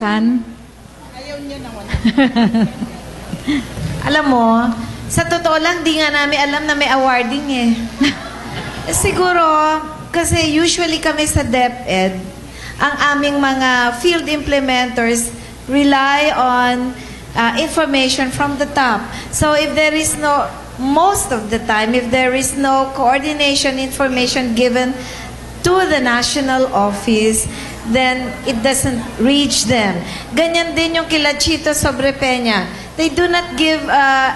San? Ayaw niya na wala. Alam mo, sa totoo lang, di nga namin alam na may awarding eh. Siguro, kasi usually kami sa DepEd, ang aming mga field implementers rely on information from the top. So if there is no, most of the time, if there is no coordination information given to the national office, then it doesn't reach them. Ganyan din yung kila Chito Sobre Peña. They do not give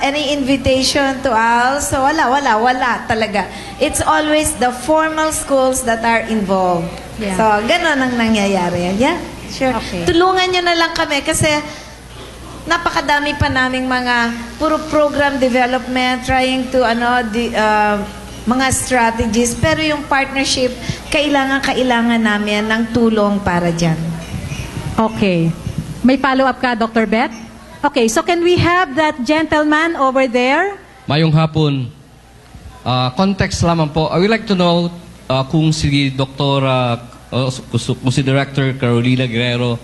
any invitation to us. So wala talaga. It's always the formal schools that are involved. Yeah. So, ganon ang nangyayari. Yeah, sure. Okay. Tulungan nyo na lang kami kasi napakadami pa naming mga puro program development, trying to mga strategies, pero yung partnership, kailangan namin ng tulong para dyan. Okay. May follow-up ka, Dr. Beth? Okay, so can we have that gentleman over there? Mayong hapon. Context lamang po. I would like to know kung si kung si Director Carolina Guerrero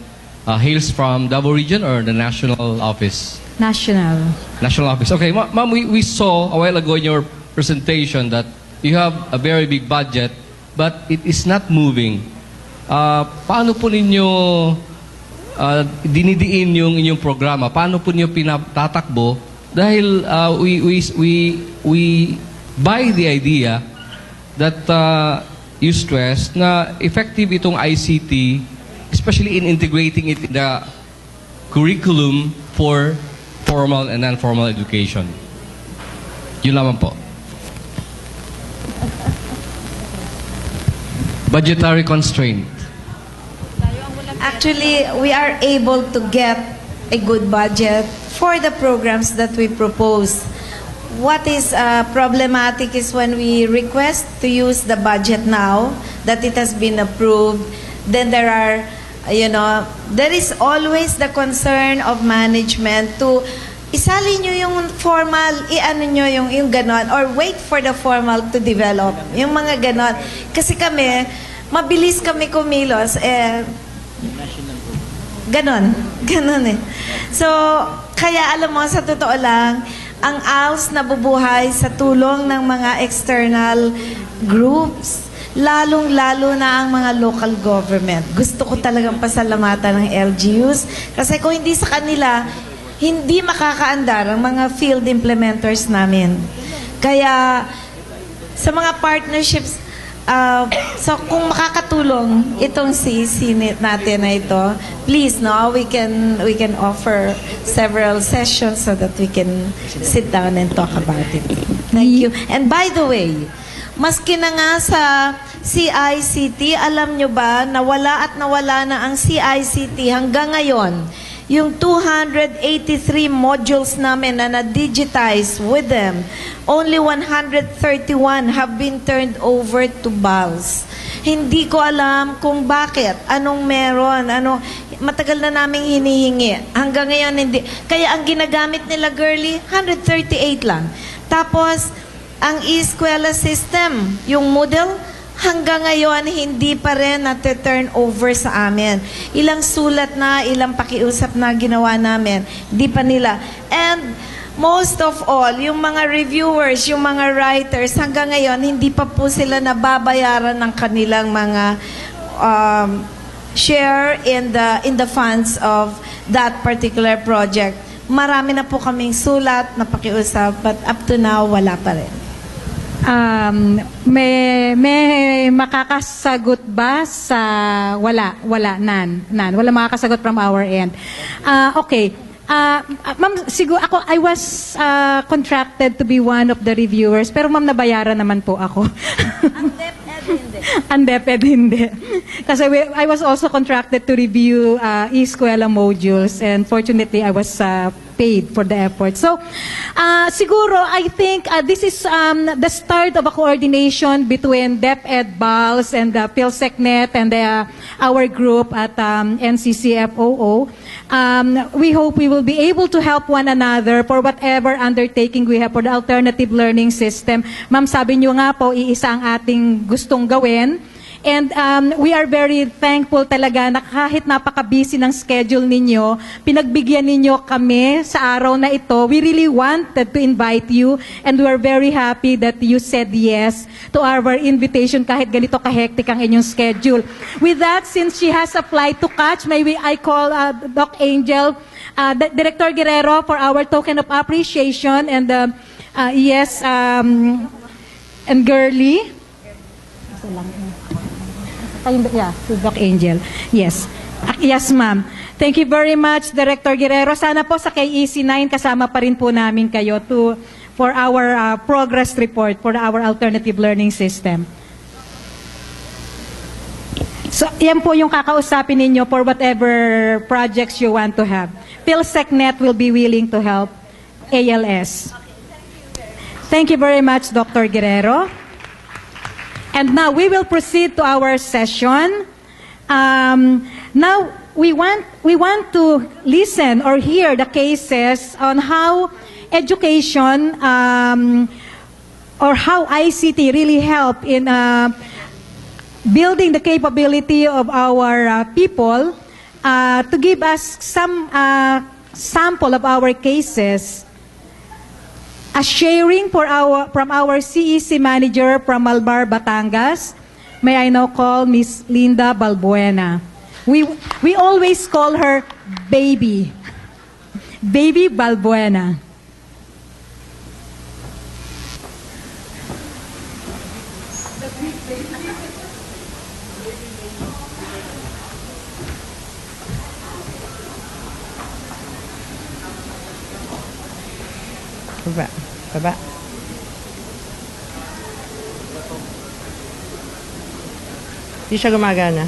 hails from Davao Region or the National Office? National. National Office. Okay, ma'am, we saw a while ago in your presentation that you have a very big budget but it is not moving. Paano po ninyo dinidiin yung inyong programa? Paano po niyo pinatatakbo? Dahil we buy the idea that you stress na effective itong ICT, especially in integrating it in the curriculum for formal and non-formal education. Yun lamang po. Budgetary constraint. Actually, we are able to get a good budget for the programs that we propose. What is problematic is when we request to use the budget now, that it has been approved, then there are, there is always the concern of management to isali nyo yung formal, i-ano nyo yung ganon, or wait for the formal to develop. Yung mga ganon. Kasi kami, mabilis kami kumilos, ganon eh. So, kaya alam mo, sa totoo lang, ang ALS nabubuhay sa tulong ng mga external groups, lalong-lalo na ang mga local government. Gusto ko talagang pasalamatan ng LGUs kasi kung hindi sa kanila, hindi makakaandar ang mga field implementers namin. Kaya sa mga partnerships, so kung makakatulong itong CEC natin na ito, please, no, we can offer several sessions so that we can sit down and talk about it. Thank you. And by the way, maski na nga sa CICT, alam nyo ba, nawala na ang CICT hanggang ngayon. Yung 283 modules namin na na-digitize with them, only 131 have been turned over to BALS. Hindi ko alam kung bakit, anong meron, matagal na naming hinihingi. Hanggang ngayon, hindi. Kaya ang ginagamit nila, girly, 138 lang. Tapos, ang e-eskwela system, yung Moodle, hanggang ngayon, hindi pa rin nati-turn over sa amin. Ilang sulat na, ilang pakiusap na ginawa namin, hindi pa nila. And most of all, yung mga reviewers, yung mga writers, hanggang ngayon, hindi pa po sila nababayaran ng kanilang mga share in the funds of that particular project. Marami na po kaming sulat na pakiusap, but up to now, wala pa rin. May makakasagot ba sa wala makakasagot from our end. Okay. Ma'am, siguro I was contracted to be one of the reviewers, pero ma'am, nabayaran naman po ako. Ang DepEd hindi. Kasi I was also contracted to review e-eskwela modules, and fortunately I was paid for the effort. So, siguro, I think this is the start of a coordination between DepEd, BALS, and the PhilSecNet and our group at NCCFOO. We hope we will be able to help one another for whatever undertaking we have for the alternative learning system. Ma'am, sabi nyo nga po, iisa ang ating gustong gawin. And we are very thankful talaga na kahit napaka-busy ng schedule ninyo, pinagbigyan ninyo kami sa araw na ito. We really wanted to invite you and we are very happy that you said yes to our invitation kahit ganito kahektik ang inyong schedule. With that, since she has a flight to catch, I call Doc Angel, Director Guerrero for our token of appreciation and yes, and Girly. Yeah, to Doc Angel. Yes. Yes, ma'am. Thank you very much, Director Guerrero. Sana po sa KEC9 kasama pa rin po namin kayo for our progress report for our alternative learning system. So, yan po yung kakausapin ninyo for whatever projects you want to have. PhilSecNet will be willing to help ALS. Thank you very much, Dr. Guerrero. And now we will proceed to our session. Now we want to listen or hear the cases on how education or how ICT really help in building the capability of our people. To give us some sample of our cases. A sharing from our CEC manager from Malbar, Batangas. May I now call Miss Linda Balbuena. We always call her Baby. Baby Balbuena. Baba. Hindi siya gumagana.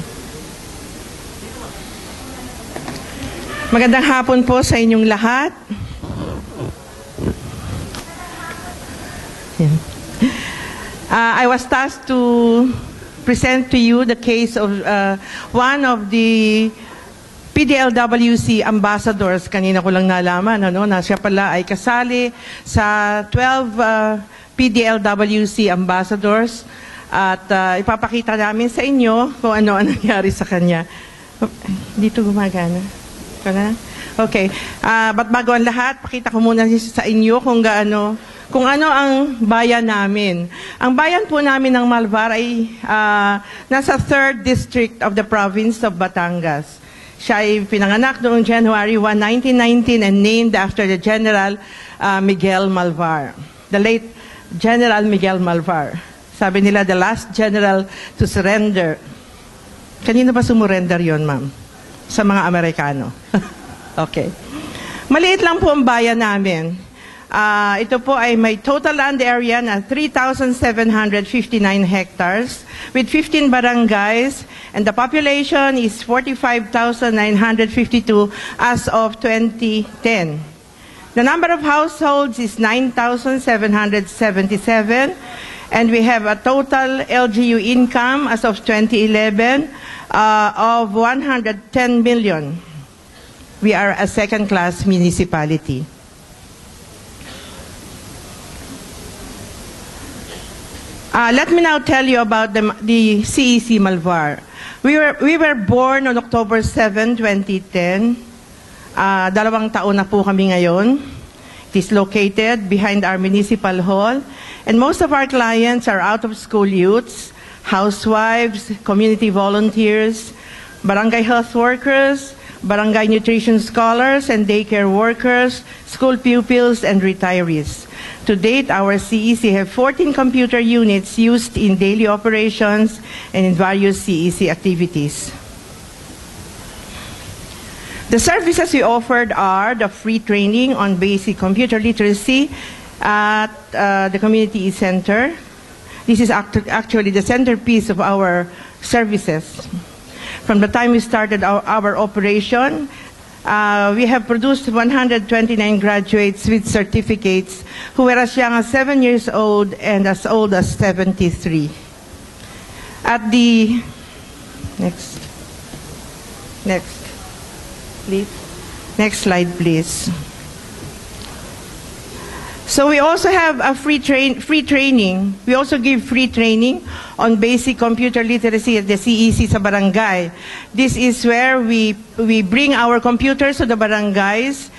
Magandang hapon po sa inyong lahat. I was tasked to present to you the case of one of the PDLWC ambassadors. Kanina ko lang nalaman na siya pala ay kasali sa 12 PDLWC ambassadors at ipapakita namin sa inyo kung ano ang nangyari sa kanya. Dito gumagana. Okay. But bago ang lahat, pakita ko muna sa inyo kung ano ang bayan namin. Ang bayan po namin ng Malvar ay nasa 3rd district of the province of Batangas. Siya ay pinanganak noong January 1, 1919 and named after the General Miguel Malvar. The late General Miguel Malvar. Sabi nila, the last general to surrender. Kanino ba sumurrender yon, ma'am? Sa mga Amerikano. Okay. Maliit lang po ang bayan namin. Ito po ay may total land area na 3,759 hectares with 15 barangays and the population is 45,952 as of 2010. The number of households is 9,777 and we have a total LGU income as of 2011 of 110 million. We are a second-class municipality. Let me now tell you about the CEC Malvar. We were born on October 7, 2010. 2 taon na po kami ngayon. It is located behind our municipal hall. And most of our clients are out-of-school youths, housewives, community volunteers, barangay health workers, barangay nutrition scholars and daycare workers, school pupils, and retirees. To date, our CEC have 14 computer units used in daily operations and in various CEC activities. The services we offered are the free training on basic computer literacy at the community center. This is actually the centerpiece of our services. From the time we started our operation, we have produced 129 graduates with certificates who were as young as 7 years old and as old as 73. At the next please. Next slide, please. So we also have a free training. We also give free training on basic computer literacy at the CEC sa barangay. This is where we bring our computers to the barangays